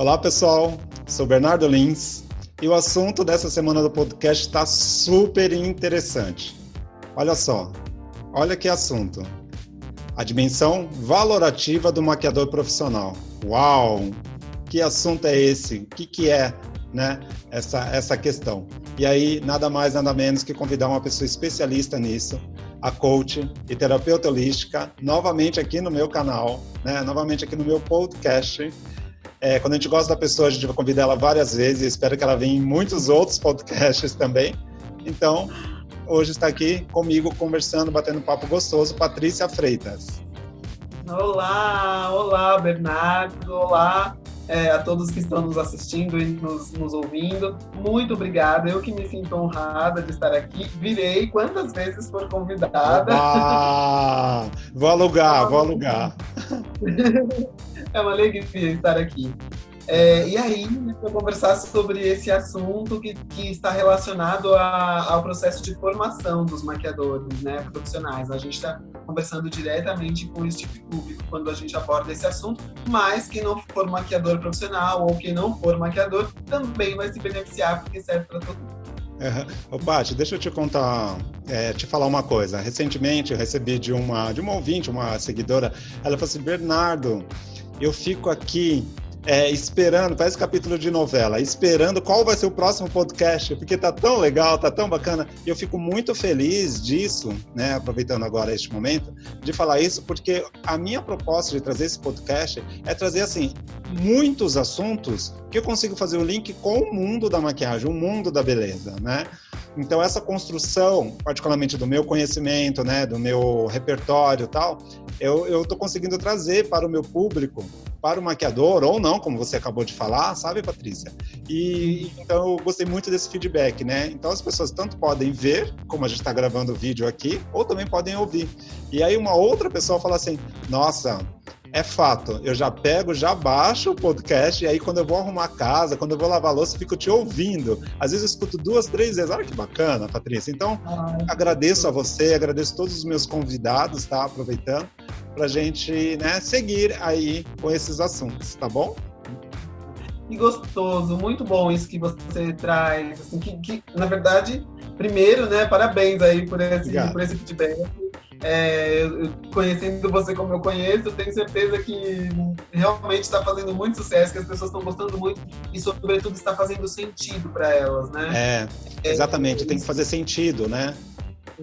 Olá, pessoal. Sou Bernardo Lins e o assunto dessa semana do podcast está super interessante. Olha só, olha que assunto. A dimensão valorativa do maquiador profissional. Uau! Que assunto é esse? O que é, né, essa questão? E aí, nada mais, nada menos que convidar uma pessoa especialista nisso, a coach e terapeuta holística, novamente aqui no meu canal, né, novamente aqui no meu podcast. Quando a gente gosta da pessoa, a gente vai convidar ela várias vezes, espero que ela venha em muitos outros podcasts também. Então, hoje está aqui comigo, conversando, batendo um papo gostoso, Patrícia Freitas. Olá, Bernardo, olá a todos que estão nos assistindo e nos ouvindo. Muito obrigada, eu que me sinto honrada de estar aqui. Virei quantas vezes for convidada. Vou alugar. É uma alegria estar aqui. E aí, para conversar sobre esse assunto que está relacionado ao processo de formação dos maquiadores, né, profissionais. A gente está conversando diretamente com este público quando a gente aborda esse assunto, mas quem não for maquiador profissional ou quem não for maquiador também vai se beneficiar, porque serve para todo mundo. Ô, Paty, deixa eu te contar, te falar uma coisa. Recentemente eu recebi de uma ouvinte, uma seguidora, ela falou assim: Bernardo, eu fico aqui esperando, parece capítulo de novela, esperando qual vai ser o próximo podcast, porque tá tão legal, tá tão bacana, e eu fico muito feliz disso, né, aproveitando agora este momento, de falar isso, porque a minha proposta de trazer esse podcast é trazer, assim, muitos assuntos que eu consigo fazer o link com o mundo da maquiagem, o mundo da beleza, né? Então, essa construção, particularmente do meu conhecimento, né, do meu repertório e tal, eu tô conseguindo trazer para o meu público, para o maquiador, ou não, como você acabou de falar, sabe, Patrícia? E então eu gostei muito desse feedback, né? Então as pessoas tanto podem ver, como a gente está gravando o vídeo aqui, ou também podem ouvir. E aí uma outra pessoa fala assim: nossa, é fato, eu já pego, já baixo o podcast, e aí quando eu vou arrumar a casa, quando eu vou lavar a louça, eu fico te ouvindo. Às vezes eu escuto 2, 3 vezes. Olha que bacana, Patrícia. Então, agradeço a você, agradeço todos os meus convidados, tá? Aproveitando, pra gente, né, seguir aí com esses assuntos, tá bom? Que gostoso, muito bom isso que você traz, assim, que na verdade, primeiro, né, parabéns aí por esse feedback. Conhecendo você como eu conheço, eu tenho certeza que realmente está fazendo muito sucesso, que as pessoas estão gostando muito e, sobretudo, está fazendo sentido para elas, né? Exatamente, tem que fazer sentido, né?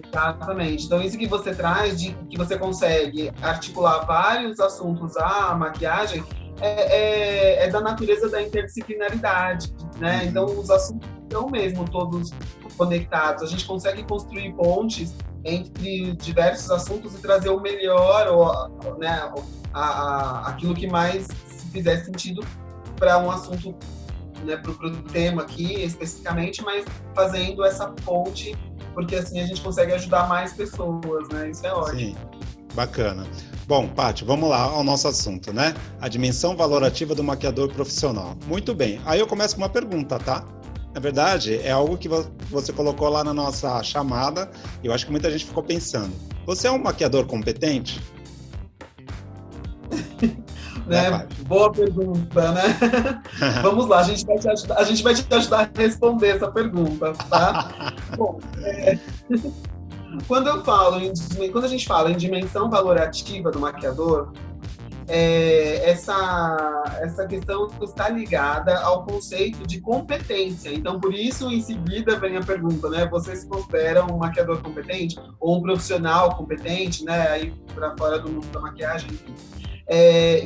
Exatamente. Então, isso que você traz, de que você consegue articular vários assuntos à maquiagem, é da natureza da interdisciplinaridade, né? Então, os assuntos estão mesmo todos conectados. A gente consegue construir pontes entre diversos assuntos e trazer o melhor, né, aquilo que mais fizer sentido para um assunto, né, para o tema aqui especificamente, mas fazendo essa ponte, porque assim a gente consegue ajudar mais pessoas, né? Isso é ótimo. Sim, bacana. Bom, Paty, vamos lá ao nosso assunto, né? A dimensão valorativa do maquiador profissional. Muito bem, aí eu começo com uma pergunta, tá? Na verdade, é algo que você colocou lá na nossa chamada, e eu acho que muita gente ficou pensando. Você é um maquiador competente? Né? Boa pergunta, né? Vamos lá, a gente vai te ajudar a responder essa pergunta, tá? Bom, quando a gente fala em dimensão valorativa do maquiador, essa questão está ligada ao conceito de competência. Então, por isso, em seguida, vem a pergunta, né? Você se considera um maquiador competente ou um profissional competente, né? Aí para fora do mundo da maquiagem, enfim.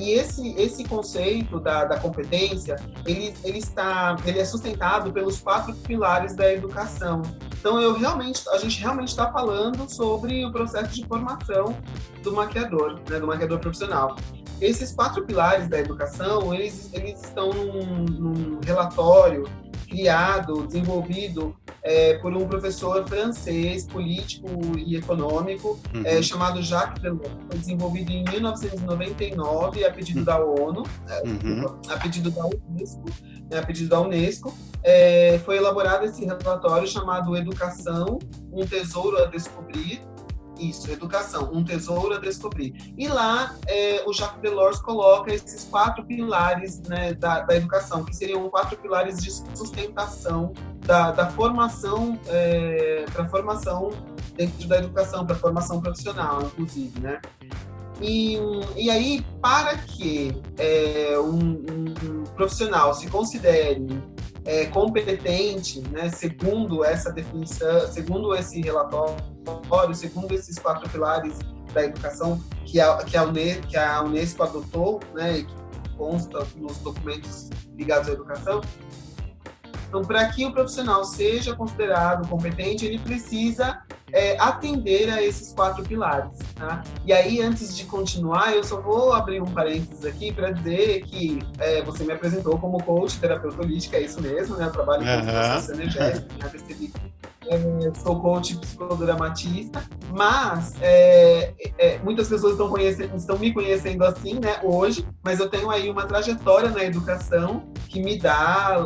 E esse conceito da competência, ele é sustentado pelos 4 pilares da educação. Então, a gente realmente está falando sobre o processo de formação do maquiador, né, do maquiador profissional. Esses 4 pilares da educação, eles estão num relatório desenvolvido por um professor francês, político e econômico, chamado Jacques Delors. Foi desenvolvido em 1999 a pedido da ONU, a pedido da Unesco. Foi elaborado esse relatório chamado Educação, um Tesouro a Descobrir, Isso, educação, um tesouro a descobrir. E lá, o Jacques Delors coloca esses 4 pilares, né, da educação, que seriam 4 pilares de sustentação da formação, para a formação dentro da educação, para a formação profissional, inclusive, né? E aí, para que um profissional se considere competente, né, segundo essa definição, segundo esse relatório, segundo esses 4 pilares da educação que a Unesco adotou, né, e que consta nos documentos ligados à educação. Então, para que o profissional seja considerado competente, ele precisa atender a esses 4 pilares. Tá? E aí, antes de continuar, eu só vou abrir um parênteses aqui para dizer que você me apresentou como coach, terapeuta holística, é isso mesmo, né? Eu trabalho com processo energético, sou coach psicodramatista, mas muitas pessoas estão me conhecendo assim, né, hoje, mas eu tenho aí uma trajetória na educação que me dá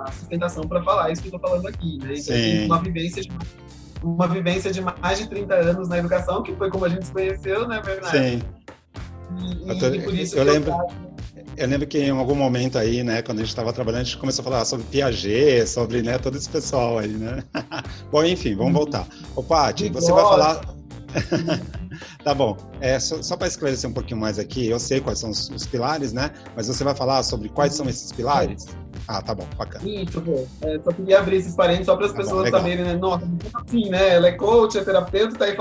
a sustentação para falar isso que eu estou falando aqui, né? Então, eu tenho uma vivência de mais de 30 anos na educação, que foi como a gente se conheceu, né, Bernardo? Sim. E por isso eu lembro que em algum momento aí, né, quando a gente estava trabalhando, a gente começou a falar sobre Piaget, sobre, né, todo esse pessoal aí, né? Bom, enfim, vamos voltar. Ô, Paty, você vai falar... Tá bom, só para esclarecer um pouquinho mais aqui, eu sei quais são os pilares, né? Mas você vai falar sobre quais são esses pilares? Ah, tá bom, bacana. Isso, só queria abrir esses parênteses só para as pessoas saberem, né? Nossa, assim, né? Ela é coach, é terapeuta, tá aí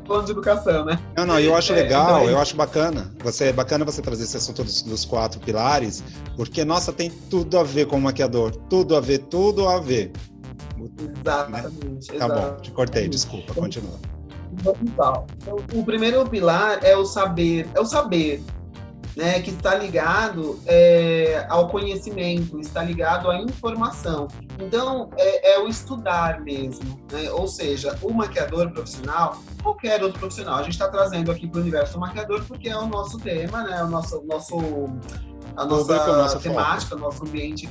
falando de educação, né? Não, eu acho legal, eu acho bacana. É bacana você trazer esse assunto dos 4 pilares, porque, nossa, tem tudo a ver com o maquiador. Tudo a ver. Exatamente. Né? Tá bom, te cortei, desculpa, continua. Então, o primeiro pilar é o saber, né, que está ligado ao conhecimento, está ligado à informação. Então, é o estudar mesmo, né? Ou seja, o maquiador profissional, qualquer outro profissional, a gente está trazendo aqui para o universo maquiador porque é o nosso tema, né? A nossa temática, o nosso ambiente.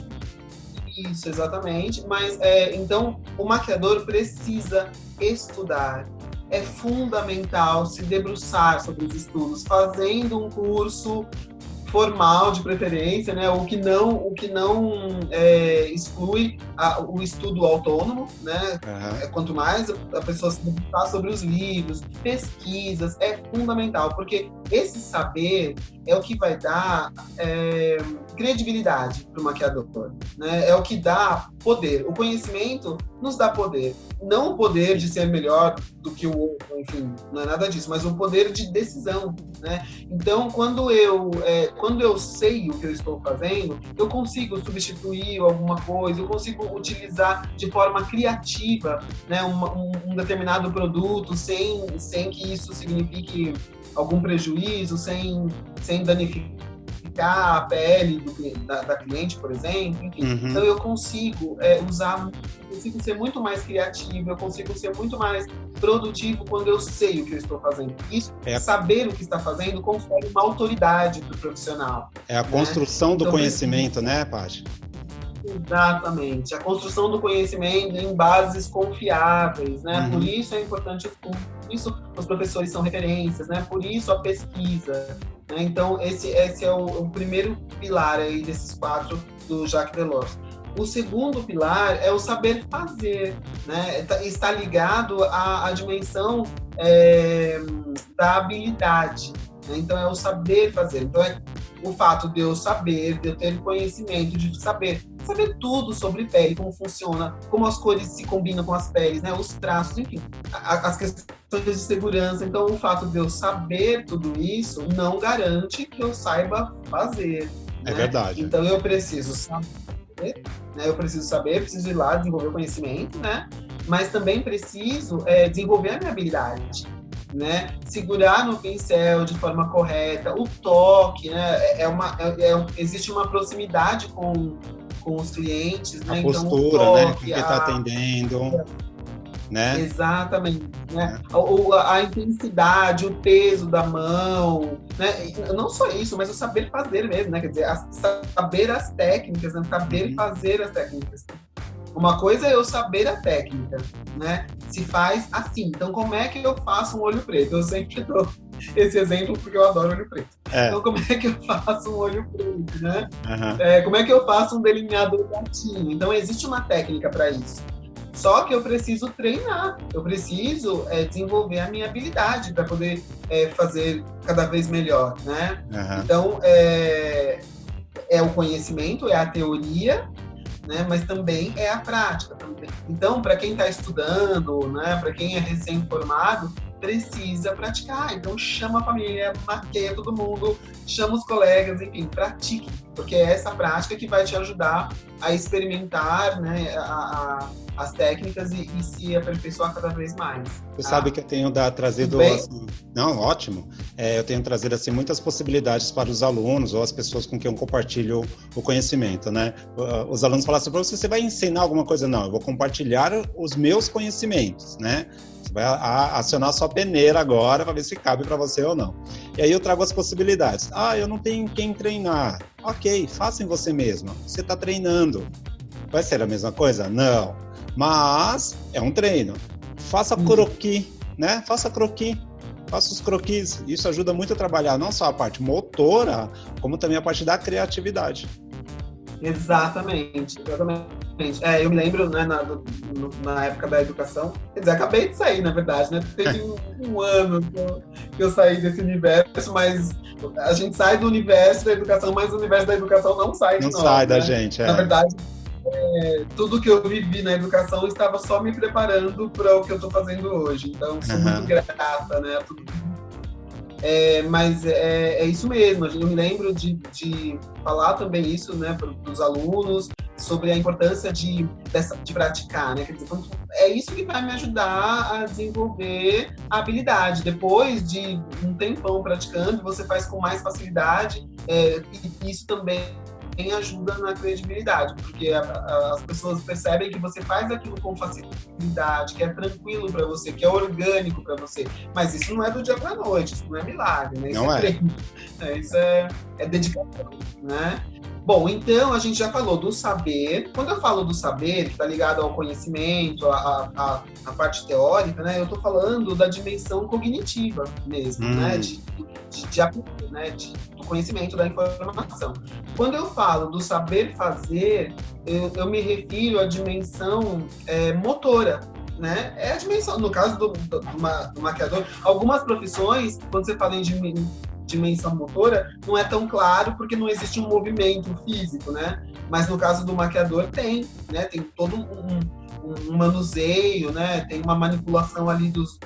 Isso, exatamente. Mas, então, o maquiador precisa estudar. É fundamental se debruçar sobre os estudos, fazendo um curso formal de preferência, né? O que não exclui o estudo autônomo, né? Uhum. Quanto mais a pessoa se debruçar sobre os livros, pesquisas, é fundamental, porque esse saber é o que vai dar credibilidade para o maquiador, né? É o que dá poder. O conhecimento nos dá poder. Não o poder de ser melhor do que o outro, enfim, não é nada disso, mas o poder de decisão, né? Então, quando eu sei o que eu estou fazendo, eu consigo substituir alguma coisa, eu consigo utilizar de forma criativa, né, um determinado produto sem que isso signifique algum prejuízo, sem danificar a pele da cliente, por exemplo, enfim. Uhum. Então eu consigo consigo ser muito mais criativo, eu consigo ser muito mais produtivo quando eu sei o que eu estou fazendo. Isso, saber o que está fazendo, confere uma autoridade para o profissional. É a construção do conhecimento, né, Paty? Exatamente. A construção do conhecimento em bases confiáveis, né? Uhum. Por isso é importante o estudo, por isso os professores são referências, né? Por isso a pesquisa. Né? Então, esse é o primeiro pilar aí desses 4 do Jacques Delors. O segundo pilar é o saber fazer, né? Está ligado à dimensão da habilidade. Né? Então, é o saber fazer. Então, é o fato de eu saber, de eu ter conhecimento, de saber tudo sobre pele, como funciona, como as cores se combinam com as peles, né? Os traços, enfim, as questões de segurança. Então, o fato de eu saber tudo isso não garante que eu saiba fazer. É, né? Verdade. Então, eu preciso saber, né? Preciso ir lá desenvolver o conhecimento, né? Mas também preciso desenvolver a minha habilidade. Né? Segurar no pincel de forma correta, o toque, né? Existe uma proximidade com os clientes, né? A postura, então, o toque, né? Que está atendendo, né? Exatamente, né? A intensidade, o peso da mão, né? E não só isso, mas o saber fazer mesmo, né? Quer dizer, saber as técnicas, né? Saber fazer as técnicas. Uma coisa é eu saber a técnica, né? se faz assim. Então, como é que eu faço um olho preto? Eu sempre dou esse exemplo porque eu adoro olho preto. Então, como é que eu faço um olho preto, né? Como é que eu faço um delineador gatinho? Então, existe uma técnica para isso. Só que eu preciso treinar, eu preciso desenvolver a minha habilidade para poder fazer cada vez melhor, né? Então, é o conhecimento, é a teoria, né? Mas também é a prática também. Então, para quem está estudando, né? Para quem é recém-formado, precisa praticar. Então, chama a família, maqueia todo mundo, chama os colegas, enfim, pratique, porque é essa prática que vai te ajudar a experimentar, né, as técnicas e se aperfeiçoar cada vez mais. Você sabe que eu tenho trazido... Assim, não, ótimo. Eu tenho trazido assim, muitas possibilidades para os alunos ou as pessoas com quem eu compartilho o conhecimento, né? Os alunos falam assim, professor, você vai ensinar alguma coisa? Não, eu vou compartilhar os meus conhecimentos, né? Você vai acionar a sua peneira agora para ver se cabe para você ou não. E aí eu trago as possibilidades. Eu não tenho quem treinar. Ok, faça em você mesmo. Você está treinando. Vai ser a mesma coisa? Não. Mas é um treino. Faça croquis, né? Faça croquis. Faça os croquis. Isso ajuda muito a trabalhar não só a parte motora, como também a parte da criatividade. Exatamente. Eu me lembro, né, na época da educação, quer dizer, acabei de sair, na verdade, né? Teve um ano que eu saí desse universo, mas a gente sai do universo da educação, mas o universo da educação não sai de nós. Não sai da né? gente, Na verdade, tudo que eu vivi na educação estava só me preparando para o que eu estou fazendo hoje. Então, sou muito grata, né? Mas é isso mesmo. Eu me lembro de falar também isso, né, para os alunos, sobre a importância de praticar, né? Quer dizer, é isso que vai me ajudar a desenvolver a habilidade. Depois de um tempão praticando, você faz com mais facilidade, e isso também ajuda na credibilidade, porque as pessoas percebem que você faz aquilo com facilidade, que é tranquilo para você, que é orgânico para você. Mas isso não é do dia para a noite, isso não é milagre, né? Isso não é treino. Isso é dedicação, né? Bom, então a gente já falou do saber. Quando eu falo do saber, que está ligado ao conhecimento, à parte teórica, né? Eu estou falando da dimensão cognitiva mesmo, né? De aprender, né? Do conhecimento, da informação. Quando eu falo do saber fazer, eu me refiro à dimensão motora, né? É a dimensão, no caso do maquiador, algumas profissões, quando você fala em dimensão motora, não é tão claro porque não existe um movimento físico, né? Mas no caso do maquiador tem, né? Tem todo um manuseio, né? Tem uma manipulação ali dos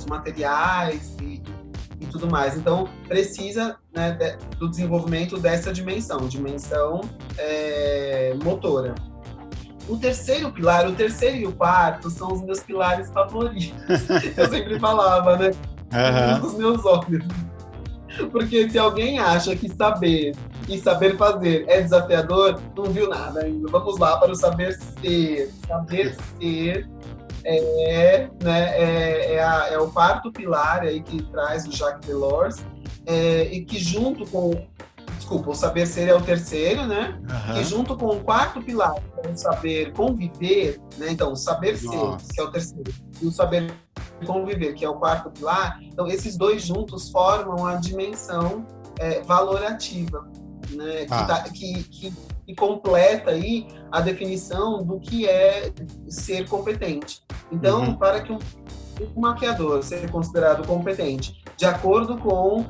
materiais e tudo mais. Então, precisa, né, do desenvolvimento dessa dimensão motora. O terceiro pilar, o terceiro e o quarto são os meus pilares favoritos. Eu sempre falava, né? Um dos meus olhos. Porque se alguém acha que saber e saber fazer é desafiador, não viu nada ainda. Vamos lá para o saber ser. Saber ser é o quarto pilar aí que traz o Jacques Delors, e que junto com... Desculpa, o saber ser é o terceiro, né? Que junto com o quarto pilar, que é o saber conviver, né? Então, o saber ser, que é o terceiro, e o saber conviver, que é o quarto pilar, então esses dois juntos formam a dimensão valorativa, né? Que completa aí a definição do que é ser competente. Então, para que um maquiador seja considerado competente, de acordo com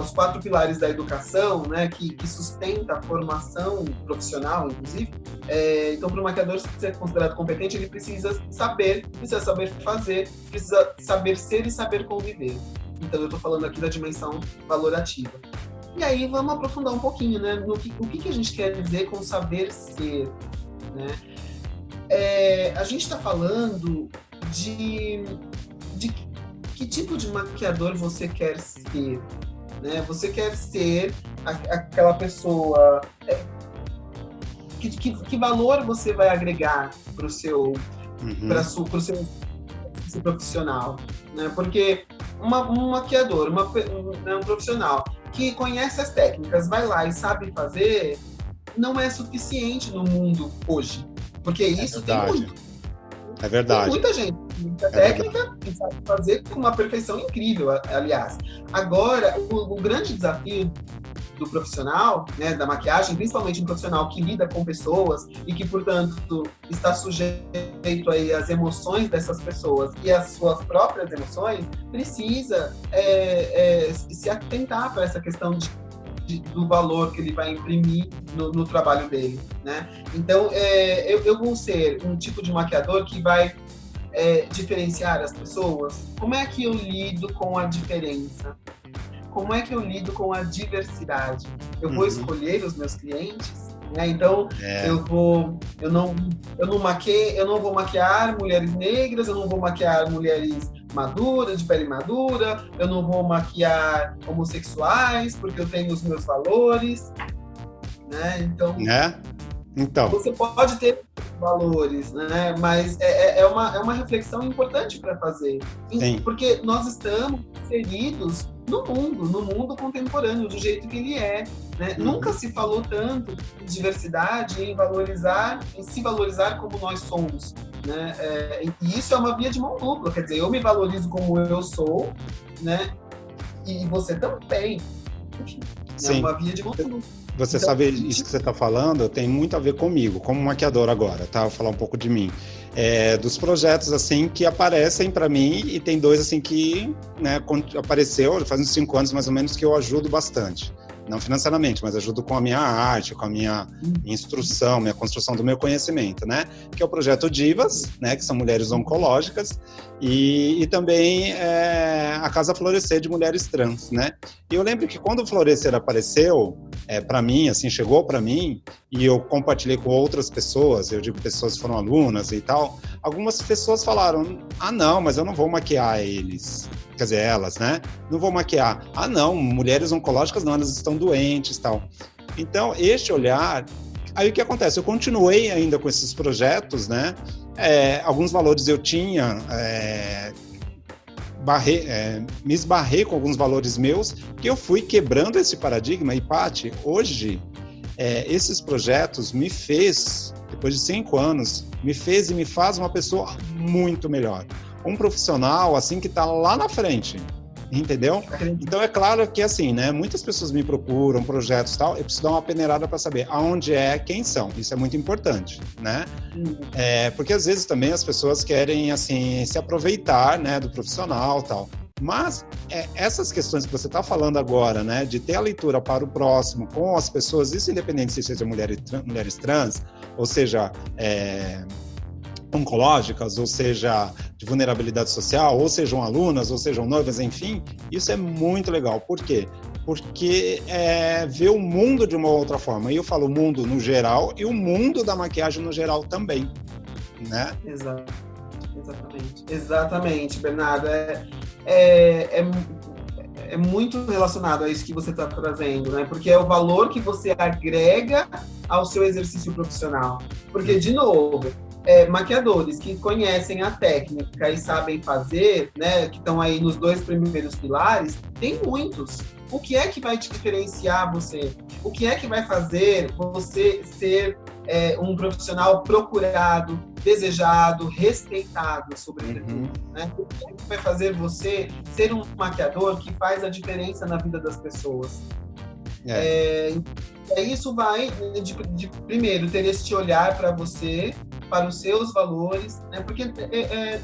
os quatro pilares da educação, né, que sustenta a formação profissional, inclusive, então, para o maquiador ser considerado competente, ele precisa saber fazer, precisa saber ser e saber conviver. Então, eu estou falando aqui da dimensão valorativa. E aí, vamos aprofundar um pouquinho, né, o que a gente quer dizer com saber ser, né? A gente está falando de que tipo de maquiador você quer ser, né? Você quer ser aquela pessoa... Que valor você vai agregar para o seu profissional, né? Porque um maquiador, um profissional que conhece as técnicas, vai lá e sabe fazer, não é suficiente no mundo hoje, porque isso tem muito. É Tem verdade. muita gente, muita técnica, que sabe fazer com uma perfeição incrível, aliás. Agora, o grande desafio do profissional, né, da maquiagem, principalmente um profissional que lida com pessoas e que, portanto, está sujeito aí às emoções dessas pessoas e às suas próprias emoções, precisa se atentar para essa questão do valor que ele vai imprimir no trabalho dele, né? Então, eu vou ser um tipo de maquiador que vai diferenciar as pessoas. Como é que eu lido com a diferença? Como é que eu lido com a diversidade? Eu vou escolher os meus clientes, né? Então, eu não vou maquiar mulheres negras, eu não vou maquiar mulheres maduras, de pele madura, eu não vou maquiar homossexuais, porque eu tenho os meus valores, né? Então, você pode ter valores, né? Mas é uma reflexão importante para fazer. Sim. Porque nós estamos inseridos no mundo contemporâneo, do jeito que ele é. Né? Nunca se falou tanto em diversidade, em se valorizar como nós somos. Né? E isso é uma via de mão dupla, quer dizer, eu me valorizo como eu sou, né? E você também. Enfim, é uma via de mão dupla. Você sabe, isso que você está falando tem muito a ver comigo, como maquiador agora, tá? Vou falar um pouco de mim. Dos projetos, assim, que aparecem para mim, e tem dois, assim, que, né, apareceu, faz uns 5 anos, mais ou menos, que eu ajudo bastante. Não financeiramente, mas ajudo com a minha arte, com a minha instrução, minha construção do meu conhecimento, né? Que é o projeto Divas, né? Que são mulheres oncológicas, e também a Casa Florescer de mulheres trans, né? E eu lembro que quando o Florescer apareceu, para mim, assim, chegou para mim, e eu compartilhei com outras pessoas, eu digo pessoas que foram alunas e tal, algumas pessoas falaram, não, mas eu não vou maquiar eles. Quer dizer, elas, né? Não vou maquiar. Não, mulheres oncológicas não, elas estão doentes e tal. Então, este olhar... Aí o que acontece? Eu continuei ainda com esses projetos, né? Alguns valores eu tinha... me esbarrei com alguns valores meus, que eu fui quebrando esse paradigma. E, Paty, hoje, esses projetos me fez, depois de 5 anos, me fez e me faz uma pessoa muito melhor. Um profissional, assim, que está lá na frente, entendeu? Então, é claro que, assim, né, muitas pessoas me procuram, projetos e tal, eu preciso dar uma peneirada para saber aonde quem são, isso é muito importante, né? Porque, às vezes, também as pessoas querem, assim, se aproveitar, né, do profissional e tal. Mas essas questões que você está falando agora, né, de ter a leitura para o próximo com as pessoas, isso independente se seja mulheres trans, ou seja, oncológicas, ou seja, de vulnerabilidade social, ou sejam alunas, ou sejam noivas, enfim, isso é muito legal. Por quê? Porque vê o mundo de uma outra forma. E eu falo o mundo no geral e o mundo da maquiagem no geral também, né? Exatamente, Bernardo. É muito relacionado a isso que você está trazendo, né? Porque é o valor que você agrega ao seu exercício profissional. Porque, de novo, maquiadores que conhecem a técnica e sabem fazer, né, que estão aí nos 2 primeiros pilares, tem muitos. O que é que vai te diferenciar você? O que é que vai fazer você ser um profissional procurado, desejado, respeitado, sobretudo? Né? O que é que vai fazer você ser um maquiador que faz a diferença na vida das pessoas? Isso vai, primeiro, ter este olhar para você, para os seus valores, né? Porque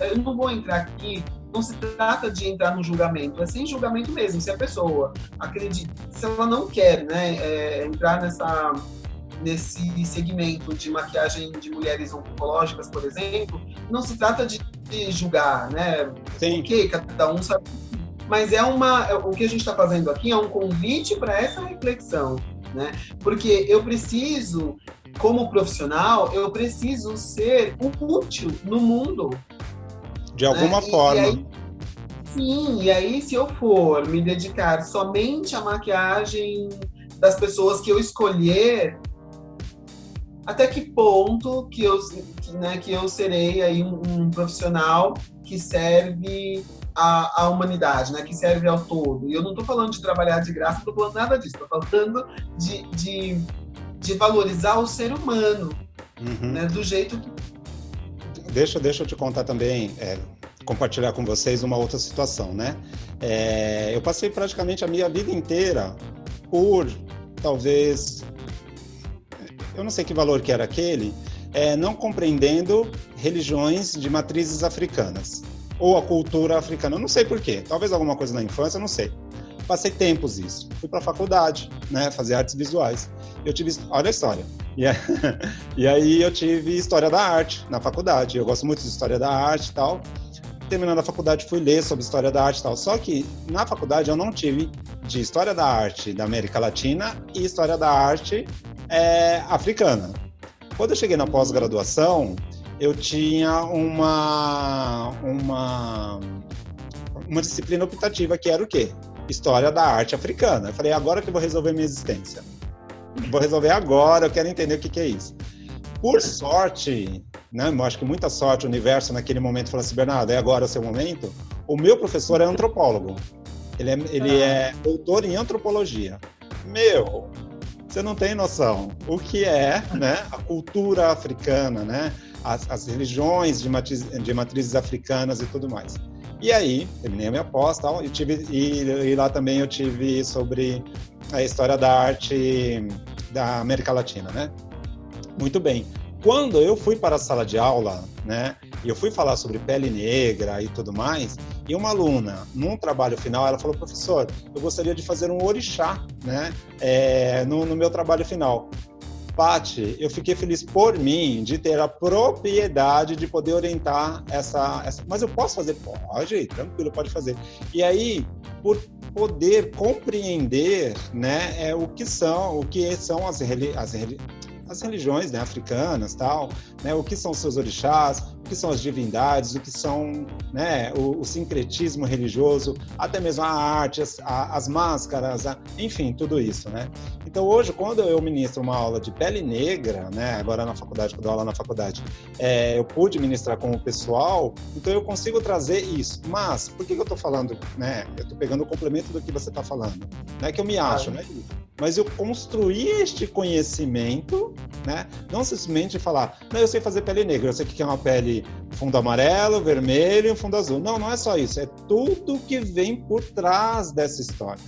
eu não vou entrar aqui, não se trata de entrar no julgamento, é sem julgamento mesmo. Se a pessoa acredita, se ela não quer, né, entrar nesse segmento de maquiagem de mulheres oncológicas, por exemplo, não se trata de julgar, né? Sim. Porque cada um sabe. Mas o que a gente está fazendo aqui é um convite para essa reflexão, né? Porque eu preciso, como profissional, eu preciso ser útil no mundo. De alguma forma. E aí, se eu for me dedicar somente à maquiagem das pessoas que eu escolher, até que ponto que eu serei aí um profissional que serve à humanidade, né? Que serve ao todo. E eu não estou falando de trabalhar de graça, não estou falando nada disso. Estou falando de valorizar o ser humano, né? Do jeito que... deixa eu te contar também, compartilhar com vocês uma outra situação, né? Eu passei praticamente a minha vida inteira por, talvez, eu não sei que valor que era aquele, não compreendendo religiões de matrizes africanas, ou a cultura africana, eu não sei por quê, talvez alguma coisa na infância, eu não sei. Passei tempos isso. Fui para a faculdade, né, fazer artes visuais. Eu tive, olha a história. E aí eu tive história da arte na faculdade. Eu gosto muito de história da arte e tal. Terminando a faculdade, fui ler sobre história da arte e tal. Só que na faculdade eu não tive de história da arte da América Latina e história da arte africana. Quando eu cheguei na pós-graduação, eu tinha uma disciplina optativa que era o quê? História da arte africana. Eu falei, agora que eu vou resolver minha existência. Vou resolver agora, eu quero entender o que é isso. Por sorte, né, eu acho que muita sorte, o universo naquele momento falou assim, Bernardo, é agora o seu momento? O meu professor é antropólogo. Ele é doutor em antropologia. Meu, você não tem noção o que é, né, a cultura africana, né, as religiões de matrizes africanas e tudo mais. E aí, terminei a minha pós, tal, e lá também eu tive sobre a história da arte da América Latina, né? Muito bem. Quando eu fui para a sala de aula, né, e eu fui falar sobre pele negra e tudo mais, e uma aluna, num trabalho final, ela falou, professor, eu gostaria de fazer um orixá, né, no meu trabalho final. Paty, eu fiquei feliz por mim de ter a propriedade de poder orientar essa... Mas eu posso fazer? Pode, tranquilo, pode fazer. E aí, por poder compreender, né, o que são as religiões, né, africanas, tal, né, o que são seus orixás, o que são as divindades, o que são, né, o sincretismo religioso, até mesmo a arte, as máscaras, enfim, tudo isso, né? Então, hoje, quando eu ministro uma aula de pele negra, né, agora na faculdade, quando eu dou aula na faculdade, eu pude ministrar com o pessoal, então eu consigo trazer isso. Mas, por que eu estou falando, né? Eu estou pegando o complemento do que você está falando. Não é que eu me acho, né? Mas eu construí este conhecimento, né? Não simplesmente falar, não, eu sei fazer pele negra, eu sei que é uma pele fundo amarelo, vermelho e um fundo azul. Não, não é só isso, é tudo que vem por trás dessa história,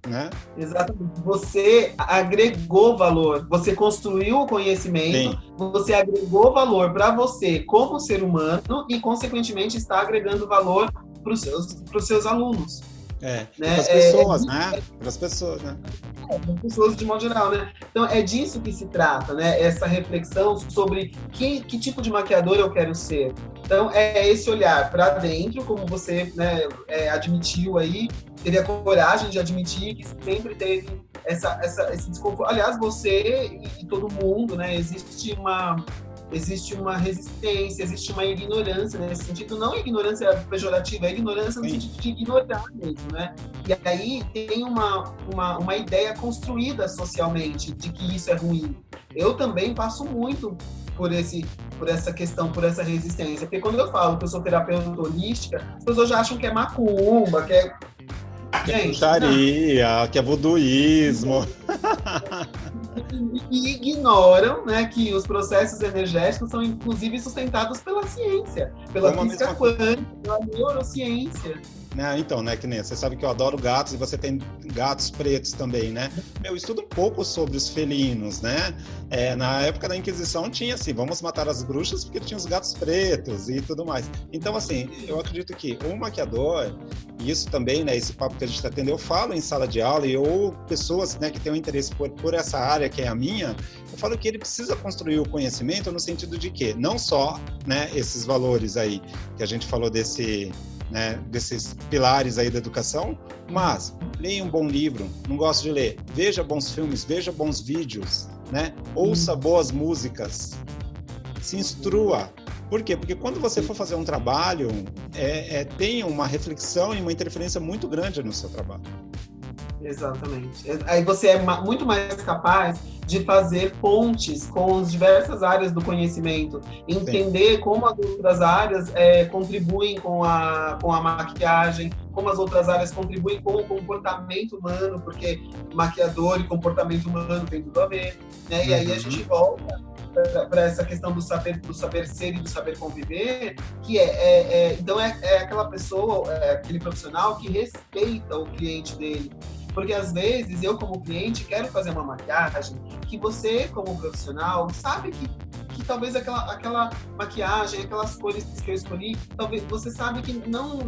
né? Exatamente. Você agregou valor, você construiu o conhecimento, sim, você agregou valor para você como ser humano e, consequentemente, está agregando valor para os seus alunos. Né? Para as pessoas, né? Para as pessoas, né? Para as pessoas de modo geral, né? Então, é disso que se trata, né? Essa reflexão sobre que tipo de maquiador eu quero ser. Então, é esse olhar para dentro, como você, né, admitiu aí, teve a coragem de admitir que sempre teve esse desconforto. Aliás, você e todo mundo, né? Existe uma resistência, existe uma ignorância nesse sentido, não ignorância pejorativa, é ignorância no sentido de ignorar mesmo, né? E aí tem uma ideia construída socialmente de que isso é ruim. Eu também passo muito por essa questão, por essa resistência, porque quando eu falo que eu sou terapeuta holística, as pessoas já acham que é macumba, que é... bruxaria, que é voduísmo. E ignoram, né, que os processos energéticos são, inclusive, sustentados pela ciência, pela física quântica, pela neurociência. Então, né, que nem você sabe que eu adoro gatos e você tem gatos pretos também, né? Eu estudo um pouco sobre os felinos, né? Na época da Inquisição tinha assim, vamos matar as bruxas porque tinha os gatos pretos e tudo mais. Então, assim, eu acredito que o maquiador, e isso também, né, esse papo que a gente está tendo, eu falo em sala de aula ou pessoas, né, que têm um interesse por essa área que é a minha, eu falo que ele precisa construir o conhecimento no sentido de que não só, né, esses valores aí que a gente falou né, desses pilares aí da educação, mas leia um bom livro, não gosto de ler, veja bons filmes, veja bons vídeos, né, ouça boas músicas, se instrua. Por quê? Porque quando você for fazer um trabalho, tem uma reflexão e uma interferência muito grande no seu trabalho. Exatamente. Aí você é muito mais capaz de fazer pontes com as diversas áreas do conhecimento, entender, sim, como as outras áreas contribuem com a maquiagem, como as outras áreas contribuem com o comportamento humano, porque maquiador e comportamento humano tem tudo a ver, né? E aí a gente volta para essa questão do saber ser e do saber conviver, que então é aquela pessoa, aquele profissional que respeita o cliente dele. Porque, às vezes, eu, como cliente, quero fazer uma maquiagem que você, como profissional, sabe que talvez aquela maquiagem, aquelas cores que eu escolhi, talvez você sabe que não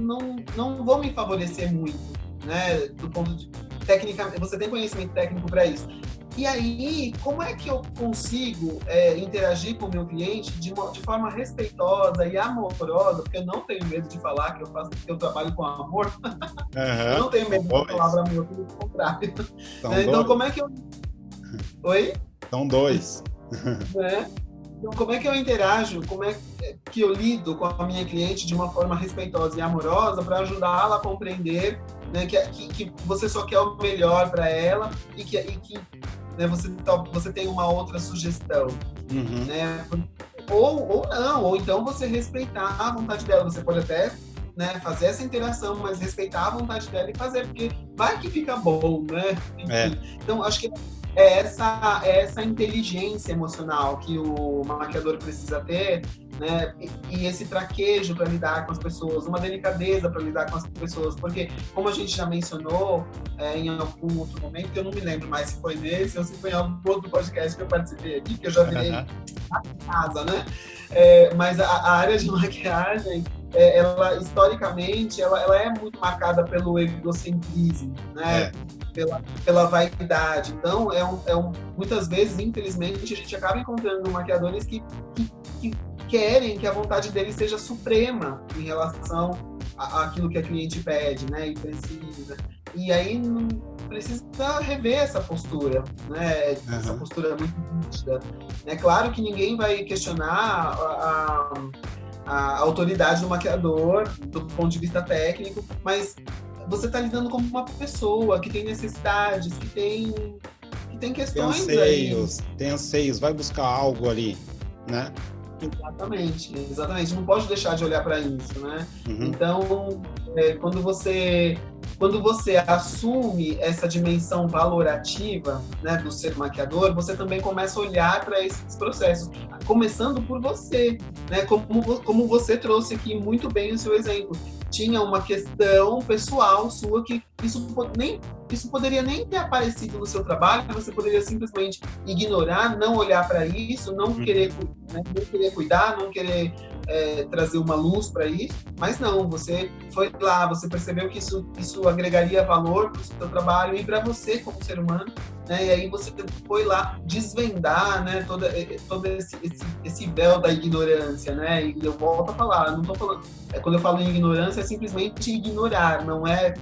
vão me favorecer muito, né? Do ponto de técnica, você tem conhecimento técnico para isso. E aí, como é que eu consigo interagir com o meu cliente de forma respeitosa e amorosa? Porque eu não tenho medo de falar que eu trabalho com amor. Eu não tenho medo da palavra amor, pelo contrário. Então, como é que eu... Oi? São dois. Então, como é que eu interajo? Como é que eu lido com a minha cliente de uma forma respeitosa e amorosa para ajudá-la a compreender, né, que você só quer o melhor para ela e que né, você tem uma outra sugestão, né? Ou não, ou então você respeitar a vontade dela. Você pode até, né, fazer essa interação, mas respeitar a vontade dela e fazer, porque vai que fica bom, né? Então, acho que é essa inteligência emocional que o maquiador precisa ter, né? E esse traquejo para lidar com as pessoas, uma delicadeza para lidar com as pessoas, porque, como a gente já mencionou em algum outro momento, que eu não me lembro mais se foi nesse ou se foi em algum outro podcast que eu participei aqui, que eu já virei a casa, né? Mas a área de maquiagem, ela historicamente, ela é muito marcada pelo egocentrismo, né? Pela vaidade. Então, muitas vezes, infelizmente, a gente acaba encontrando maquiadores que querem que a vontade deles seja suprema em relação àquilo que a cliente pede, né, e precisa. E aí precisa rever essa postura, né? Essa postura muito nítida. É claro que ninguém vai questionar a autoridade do maquiador do ponto de vista técnico, mas você está lidando com uma pessoa que tem necessidades, que tem questões tem anseios, vai buscar algo ali, né? Exatamente. Não pode deixar de olhar para isso, né? Então, quando você assume essa dimensão valorativa, né, do ser maquiador, você também começa a olhar para esses processos, começando por você, né? Como você trouxe aqui muito bem o seu exemplo. Tinha uma questão pessoal sua que isso poderia nem ter aparecido no seu trabalho, você poderia simplesmente ignorar, não olhar para isso, não querer cuidar, não querer trazer uma luz para isso, mas não, você foi lá, você percebeu que isso agregaria valor para o seu trabalho e para você como ser humano, né? E aí você foi lá desvendar, né, todo esse véu da ignorância, né? E eu volto a falar, não estou falando, quando eu falo em ignorância é simplesmente ignorar, não é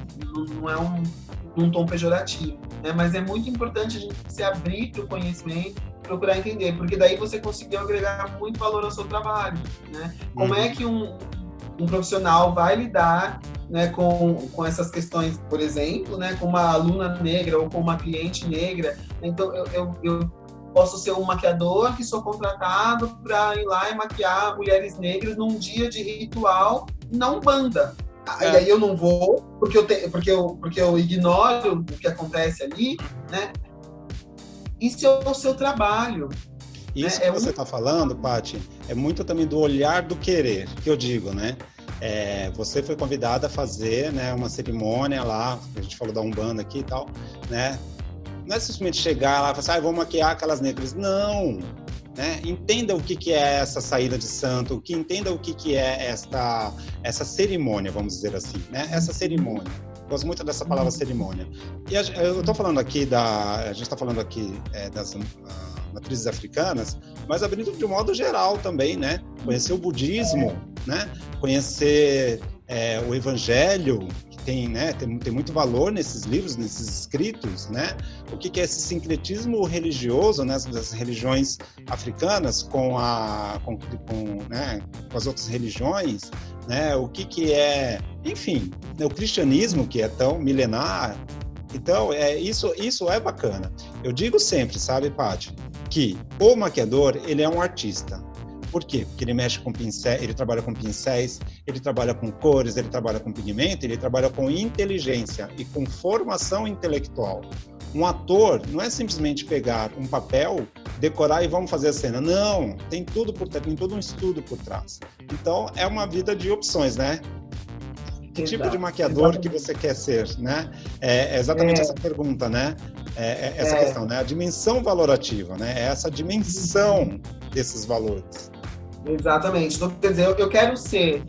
num tom pejorativo, né? Mas é muito importante a gente se abrir para o conhecimento, procurar entender, porque daí você conseguiu agregar muito valor ao seu trabalho, né? Como é que um profissional vai lidar, né, com essas questões, por exemplo, né, com uma aluna negra ou com uma cliente negra? Então, eu posso ser um maquiador que sou contratado para ir lá e maquiar mulheres negras num dia de ritual na Umbanda. E aí eu não vou, porque eu ignoro o que acontece ali, né? Isso é o seu trabalho. Isso que você está falando, Paty, é muito também do olhar do querer, que eu digo, né? Você foi convidada a fazer, né, uma cerimônia lá, a gente falou da Umbanda aqui e tal, né? Não é simplesmente chegar lá e falar assim, vou maquiar aquelas negras. Não! Né? Entenda o que é essa saída de santo, entenda o que é essa cerimônia, vamos dizer assim, né? Essa cerimônia. Gosto muito dessa palavra cerimônia. E eu estou falando aqui a gente está falando aqui das matrizes africanas, mas abrindo de um modo geral também, né? Conhecer o budismo, né? Conhecer o evangelho, que tem, né? Tem muito valor nesses livros, nesses escritos, né? O que é esse sincretismo religioso, né, das religiões africanas com as outras religiões, né? O que é, enfim, né, o cristianismo, que é tão milenar. Então, isso é bacana. Eu digo sempre, sabe, Paty, que o maquiador, ele é um artista. Por quê? Porque ele mexe com pincéis, ele trabalha com pincéis, ele trabalha com cores, ele trabalha com pigmento, ele trabalha com inteligência e com formação intelectual. Um ator não é simplesmente pegar um papel, decorar e vamos fazer a cena. Não, tem tudo tem todo um estudo por trás. Então, é uma vida de opções, né? Que tipo de maquiador que você quer ser, né? É exatamente essa pergunta, né? Essa questão, né? A dimensão valorativa, né? É essa dimensão desses valores. Exatamente. Então, quer dizer, eu quero ser...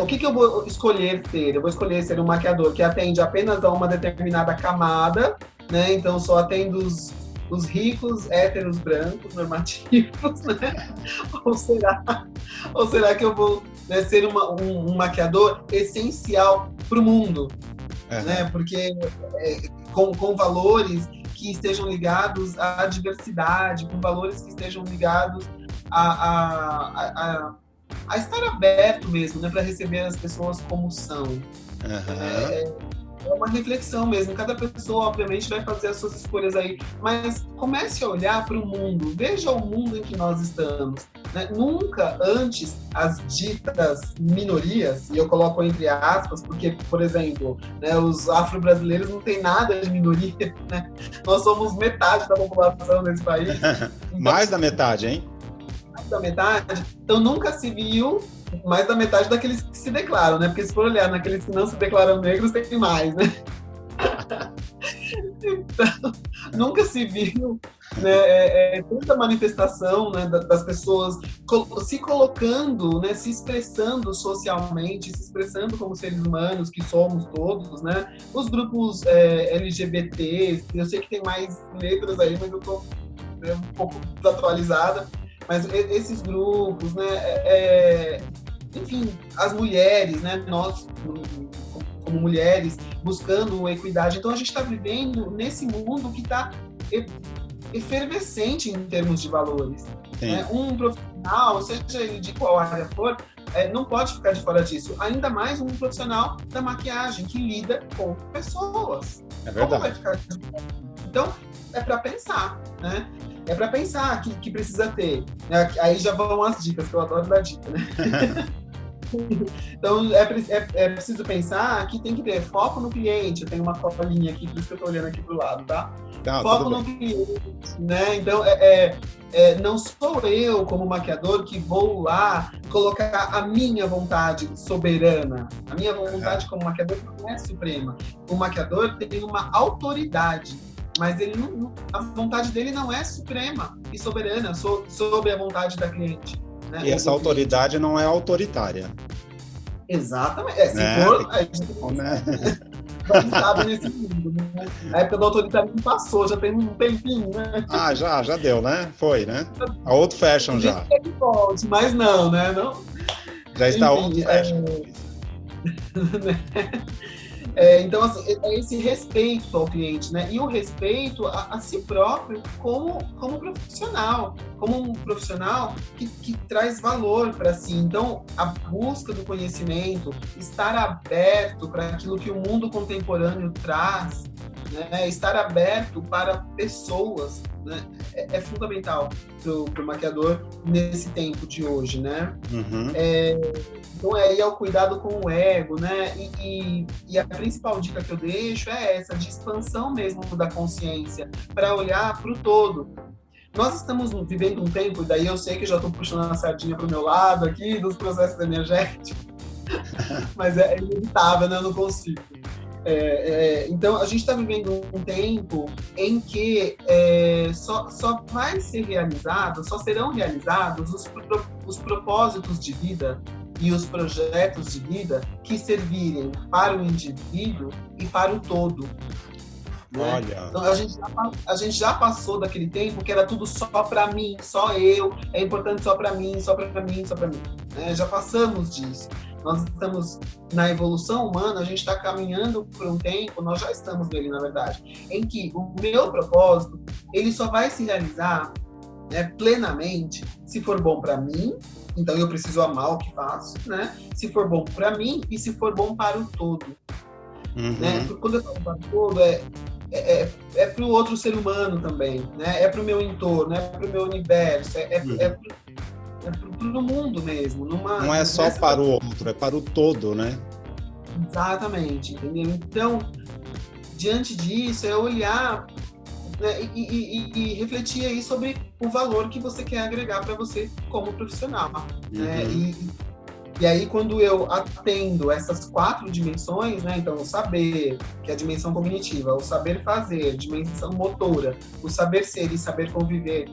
o que eu vou escolher ser? Eu vou escolher ser um maquiador que atende apenas a uma determinada camada, né? Então, só atendo os ricos, héteros, brancos, normativos, né? Ou será que eu vou, né, ser um maquiador essencial para o mundo? Né? Porque com valores que estejam ligados à diversidade, com valores que estejam ligados a estar aberto mesmo, né, para receber as pessoas como são. É uma reflexão mesmo. Cada pessoa, obviamente, vai fazer as suas escolhas aí, mas comece a olhar para o mundo, veja o mundo em que nós estamos. Né? Nunca antes as ditas minorias, e eu coloco entre aspas, porque, por exemplo, né, os afro-brasileiros não tem nada de minoria, né? Nós somos metade da população desse país. Então, mais da metade, hein? Mais da metade. Então nunca se viu mais da metade daqueles que se declaram, né? Porque se for olhar naqueles que não se declaram negros, tem mais, né? Então, nunca se viu, né, tanta manifestação, né, das pessoas se colocando, né, se expressando socialmente, se expressando como seres humanos que somos todos, né? Os grupos LGBTs, eu sei que tem mais letras aí, mas eu tô um pouco desatualizada. Mas esses grupos, né, enfim, as mulheres, né, nós como mulheres buscando equidade. Então a gente está vivendo nesse mundo que está efervescente em termos de valores. Né? Um profissional, seja ele de qual área for, não pode ficar de fora disso. Ainda mais um profissional da maquiagem que lida com pessoas. É verdade. Como vai ficar de fora? Então é para pensar, né? É para pensar que precisa ter. Aí já vão as dicas, que eu adoro dar dica, né? Então, é preciso pensar que tem que ter foco no cliente. Eu tenho uma colinha aqui, por isso que eu estou olhando aqui para o lado, tá? Foco no cliente, né? Então, não sou eu, como maquiador, que vou lá colocar a minha vontade soberana. A minha vontade como maquiador não é suprema. O maquiador tem uma autoridade, mas a vontade dele não é suprema e soberana sobre a vontade da cliente. Né? E essa autoridade não é autoritária. Exatamente. Se for, a gente sabe nesse mundo. Né? A época do autoritarismo passou, já tem um tempinho, né? Já deu, né? Foi, né? A old fashion já. Pode, mas não, né? Não. Já está old fashion. Então, assim, é esse respeito ao cliente, né? E o respeito a si próprio como profissional que traz valor para si. Então, a busca do conhecimento, estar aberto para aquilo que o mundo contemporâneo traz, né? Estar aberto para pessoas, né? É fundamental para o maquiador nesse tempo de hoje, né? Então, aí é o cuidado com o ego, né? E a principal dica que eu deixo é essa, de expansão mesmo da consciência, para olhar para o todo. Nós estamos vivendo um tempo, e daí eu sei que já estou puxando a sardinha para o meu lado aqui, dos processos energéticos, mas é inevitável, né? Eu não consigo. Então, a gente está vivendo um tempo em que só vai ser realizado, só serão realizados os propósitos de vida e os projetos de vida que servirem para o indivíduo e para o todo. Né? Olha. Então, a gente já passou daquele tempo que era tudo só para mim, só eu, é importante só para mim, só para mim, só para mim. Né? Já passamos disso. Nós estamos na evolução humana, a gente está caminhando por um tempo, nós já estamos nele, na verdade, em que o meu propósito, ele só vai se realizar, né, plenamente se for bom para mim. Então eu preciso amar o que faço, né? Se for bom para mim e se for bom para o todo. Né? Quando eu falo para o todo, é para o outro ser humano também, né? É para o meu entorno, é para o meu universo, para o mundo mesmo. Não é só para o outro, é para o todo, né? Exatamente, entendeu? Então, diante disso, é olhar né, e refletir aí sobre o valor que você quer agregar para você como profissional. Né? E aí, quando eu atendo essas 4 dimensões, né, então o saber, que é a dimensão cognitiva, o saber fazer, dimensão motora, o saber ser e saber conviver,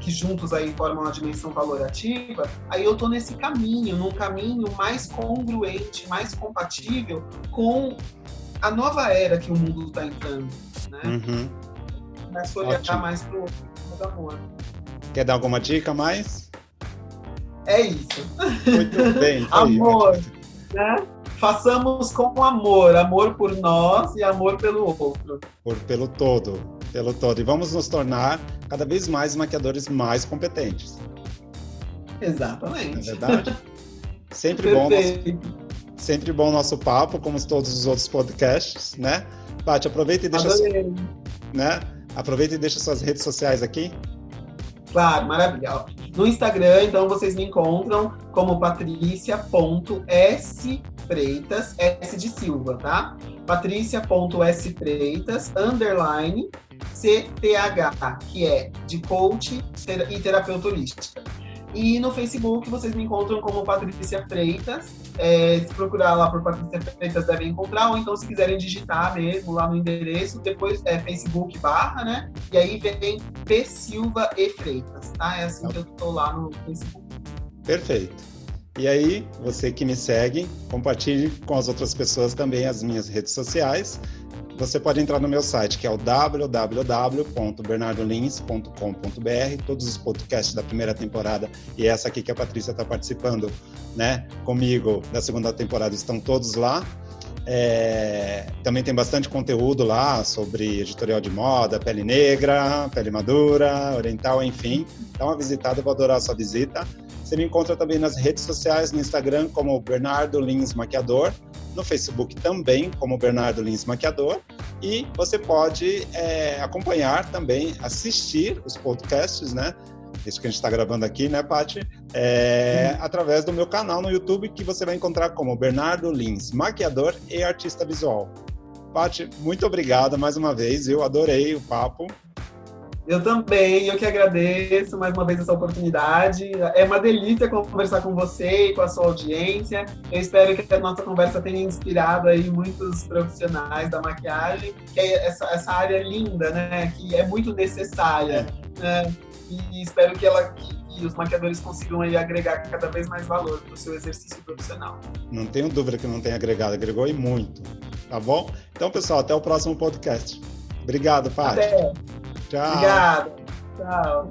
que juntos aí formam a dimensão valorativa, aí eu estou nesse caminho, num caminho mais congruente, mais compatível com a nova era que o mundo está entrando, né? Começa a olhar mais para o amor. Quer dar alguma dica mais? É isso. Muito bem. Amor, né? Façamos com amor. Amor por nós e amor pelo outro. Pelo todo. E vamos nos tornar cada vez mais maquiadores mais competentes. Exatamente. Não é verdade? Sempre bom nosso papo, como todos os outros podcasts, né? Paty, aproveita e deixa suas redes sociais aqui. Claro, maravilha. No Instagram, então, vocês me encontram como patricia.sfreitas, S de Silva, tá? patricia.sfreitas, _ CTH, que é de coach e terapeuta holística. E no Facebook, vocês me encontram como Patrícia Freitas. Se procurar lá por Patrícia Freitas, devem encontrar. Ou então, se quiserem digitar mesmo lá no endereço, depois Facebook / né? E aí vem P. Silva e Freitas, tá? É assim que eu tô lá no Facebook. Perfeito. E aí, você que me segue, compartilhe com as outras pessoas também as minhas redes sociais. Você pode entrar no meu site, que é o www.bernardolins.com.br. Todos os podcasts da primeira temporada e essa aqui que a Patrícia está participando, né, comigo da segunda temporada estão todos lá. Também tem bastante conteúdo lá sobre editorial de moda, pele negra, pele madura, oriental, enfim. Dá uma visitada, eu vou adorar a sua visita. Você me encontra também nas redes sociais, no Instagram como Bernardo Lins Maquiador, no Facebook também como Bernardo Lins Maquiador, e você pode acompanhar também, assistir os podcasts, né? Isso que a gente está gravando aqui, né, Paty? Através do meu canal no YouTube, que você vai encontrar como Bernardo Lins Maquiador e Artista Visual. Paty, muito obrigado mais uma vez, eu adorei o papo. Eu também, eu que agradeço mais uma vez essa oportunidade. É uma delícia conversar com você e com a sua audiência. Eu espero que a nossa conversa tenha inspirado aí muitos profissionais da maquiagem, que é essa área linda, né? Que é muito necessária. Né? E espero que os maquiadores consigam aí agregar cada vez mais valor para o seu exercício profissional. Não tenho dúvida que não tenha agregado, agregou e muito. Tá bom? Então, pessoal, até o próximo podcast. Obrigado, Paty. Até. Tchau. Obrigada. Tchau.